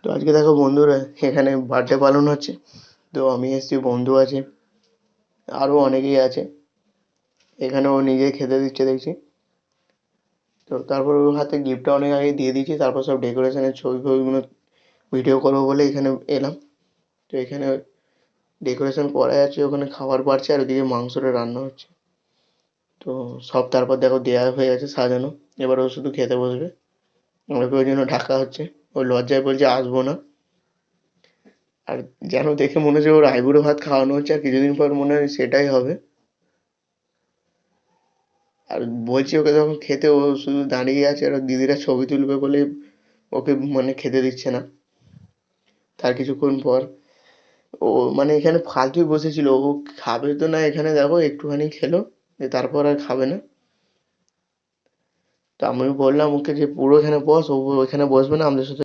তো আজকে দেখো বন্ধুরা, এখানে বার্থডে পালন হচ্ছে। তো আমি এসেছি, বন্ধু আছে, আরও অনেকেই আছে। এখানে ও নিজেই খেতে দিচ্ছে দেখছি। তো তারপর ওর হাতে গিফটটা অনেক আগে দিয়ে দিয়েছি, তারপর সব ডেকোরেশনের ছবি ফবিগুলো ভিডিও করবো বলে এখানে এলাম। তো এখানে ডেকোরেশন করাই আছে, ওখানে খাবার বাড়ছে আর ওদিকে মাংসটা রান্না হচ্ছে। তো সব তারপর দেখো দেয়া হয়ে গেছে সাজানো। এবার ও শুধু খেতে বসবে, ওকে ওই জন্য ঢাকা হচ্ছে। ও লজ্জায় বলছে আসবো না। আর যেন দেখে মনে হচ্ছে ওর আইবুড়ো ভাত খাওয়ানো হচ্ছে, আর কিছুদিন পর মনে হয় সেটাই হবে। আর বলছি ওকে যখন খেতে, ও শুধু দাঁড়িয়ে আছে আর ওর দিদিরা ছবি তুলবে বলে ওকে মানে খেতে দিচ্ছে না। তার কিছুক্ষণ পর ও মানে এখানে ফালতুই বসেছিল, ও খাবে তো না, এখানে দেখো একটুখানি খেলো, দিয়ে তারপর আর খাবে না। তো আমি বললাম ওকে যে পুরো এখানে বস, ও এখানে বসবে না, আমাদের সাথে